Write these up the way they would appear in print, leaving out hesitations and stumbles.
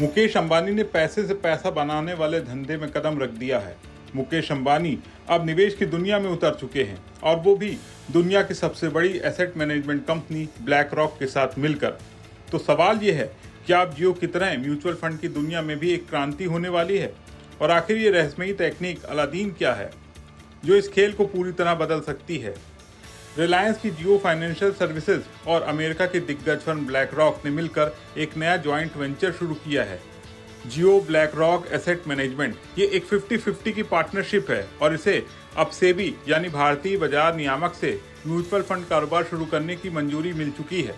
मुकेश अंबानी ने पैसे से पैसा बनाने वाले धंधे में कदम रख दिया है। मुकेश अंबानी अब निवेश की दुनिया में उतर चुके हैं और वो भी दुनिया की सबसे बड़ी asset management company black rock के साथ मिलकर। तो सवाल ये है कि आप जियो की तरह म्यूचुअल फंड की दुनिया में भी एक क्रांति होने वाली है? और आखिर ये रहस्यमयी तकनीक अलादीन क्या है जो इस खेल को पूरी तरह बदल सकती है? रिलायंस की जियो फाइनेंशियल सर्विसेज और अमेरिका के दिग्गज फर्म ब्लैक रॉक ने मिलकर एक नया जॉइंट वेंचर शुरू किया है, जियो ब्लैक रॉक एसेट मैनेजमेंट। ये एक 50-50 की पार्टनरशिप है और इसे अब सेबी यानी भारतीय बाजार नियामक से म्यूचुअल फंड कारोबार शुरू करने की मंजूरी मिल चुकी है।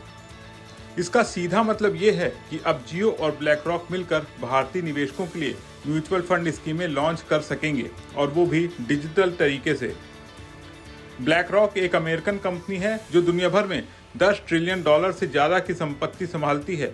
इसका सीधा मतलब ये है कि अब जियो और ब्लैक रॉक मिलकर भारतीय निवेशकों के लिए म्यूचुअल फंड स्कीमें लॉन्च कर सकेंगे और वो भी डिजिटल तरीके से। ब्लैक रॉक एक अमेरिकन कंपनी है जो दुनिया भर में $10 ट्रिलियन से ज्यादा की संपत्ति संभालती है।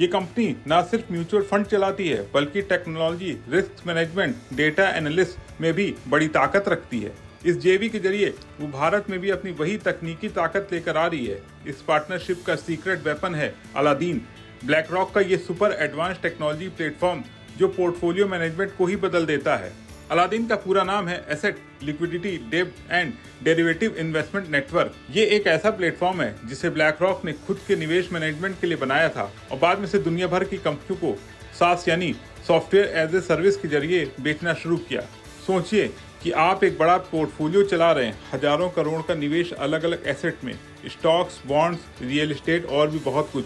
ये कंपनी न सिर्फ म्यूचुअल फंड चलाती है बल्कि technology, risk management, data analyst में भी बड़ी ताकत रखती है। इस जेवी के जरिए वो भारत में भी अपनी वही तकनीकी ताकत लेकर आ रही है। इस पार्टनरशिप का सीक्रेट वेपन है अलादीन, ब्लैक रॉक का ये सुपर एडवांस टेक्नोलॉजी प्लेटफॉर्म जो पोर्टफोलियो मैनेजमेंट को ही बदल देता है। अलादीन का पूरा नाम है एसेट लिक्विडिटी डेब्ट एंड डेरिवेटिव इन्वेस्टमेंट नेटवर्क। ये एक ऐसा प्लेटफॉर्म है जिसे ब्लैक रॉक ने खुद के निवेश मैनेजमेंट के लिए बनाया था और बाद में से दुनिया भर की कंपनियों को सास यानी सॉफ्टवेयर एज ए सर्विस के जरिए बेचना शुरू किया। सोचिए कि आप एक बड़ा पोर्टफोलियो चला रहे हैं, हजारों करोड़ का निवेश अलग अलग एसेट में, स्टॉक्स, बॉन्ड्स, रियल एस्टेट और भी बहुत कुछ।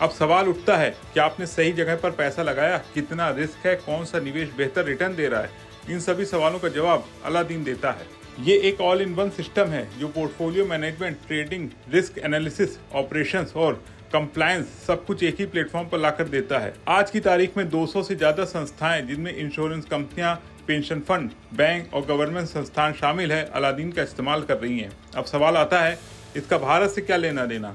अब सवाल उठता है कि आपने सही जगह पर पैसा लगाया, कितना रिस्क है, कौन सा निवेश बेहतर रिटर्न दे रहा है? इन सभी सवालों का जवाब अलादीन देता है। ये एक ऑल इन वन सिस्टम है जो portfolio management, trading, risk analysis, operations और कंप्लायंस सब कुछ एक ही प्लेटफॉर्म पर लाकर देता है। आज की तारीख में 200 से ज्यादा संस्थाएं जिनमें इंश्योरेंस कंपनियां, पेंशन फंड, बैंक और गवर्नमेंट संस्थान शामिल है, अलादीन का इस्तेमाल कर रही हैं। अब सवाल आता है, इसका भारत से क्या लेना देना?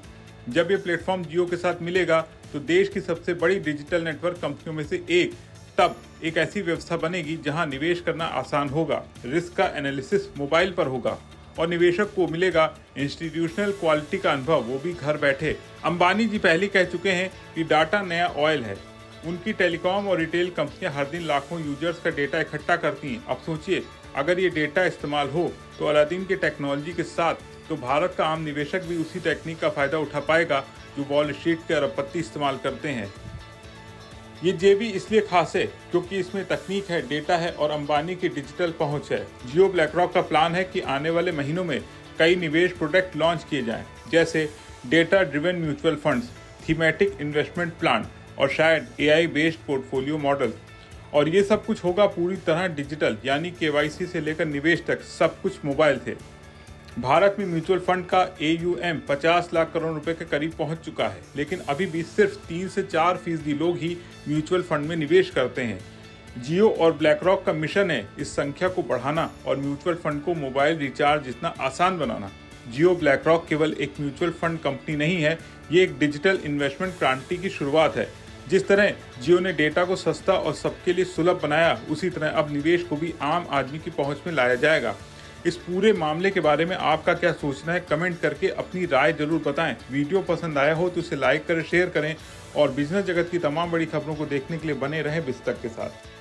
जब ये प्लेटफॉर्म जियो के साथ मिलेगा तो देश की सबसे बड़ी डिजिटल नेटवर्क कंपनियों में से एक, तब एक ऐसी व्यवस्था बनेगी जहां निवेश करना आसान होगा, रिस्क का एनालिसिस मोबाइल पर होगा और निवेशक को मिलेगा इंस्टीट्यूशनल क्वालिटी का अनुभव, वो भी घर बैठे। अंबानी जी पहले कह चुके हैं कि डाटा नया ऑयल है। उनकी टेलीकॉम और रिटेल कंपनियां हर दिन लाखों यूजर्स का डेटा इकट्ठा करती हैं। अब सोचिए, अगर ये डेटा इस्तेमाल हो तो अलादीन की टेक्नोलॉजी के साथ तो भारत का आम निवेशक भी उसी टेक्निक का फायदा उठा पाएगा जो वॉल स्ट्रीट के अरबपति इस्तेमाल करते हैं। ये जेबी इसलिए खास है क्योंकि इसमें तकनीक है, डेटा है और अंबानी की डिजिटल पहुंच है। जियो ब्लैक रॉक का प्लान है कि आने वाले महीनों में कई निवेश प्रोडक्ट लॉन्च किए जाएं, जैसे data driven mutual funds, thematic investment plan और शायद AI बेस्ड पोर्टफोलियो मॉडल। और ये सब कुछ होगा पूरी तरह डिजिटल, यानी KYC से लेकर निवेश तक सब कुछ मोबाइल से। भारत में म्यूचुअल फंड का AUM 50 लाख करोड़ रुपए के करीब पहुंच चुका है, लेकिन अभी भी सिर्फ 3 से 4% लोग ही म्यूचुअल फंड में निवेश करते हैं। जियो और ब्लैक रॉक का मिशन है इस संख्या को बढ़ाना और म्यूचुअल फंड को मोबाइल रिचार्ज जितना आसान बनाना। जियो ब्लैक रॉक केवल एक म्यूचुअल फंड कंपनी नहीं है, ये एक डिजिटल इन्वेस्टमेंट क्रांति की शुरुआत है। जिस तरह जियो ने डेटा को सस्ता और सबके लिए सुलभ बनाया, उसी तरह अब निवेश को भी आम आदमी की पहुंच में लाया जाएगा। इस पूरे मामले के बारे में आपका क्या सोचना है? कमेंट करके अपनी राय जरूर बताएं। वीडियो पसंद आया हो तो इसे लाइक करें, शेयर करें और बिजनेस जगत की तमाम बड़ी खबरों को देखने के लिए बने रहें बिस्तक के साथ।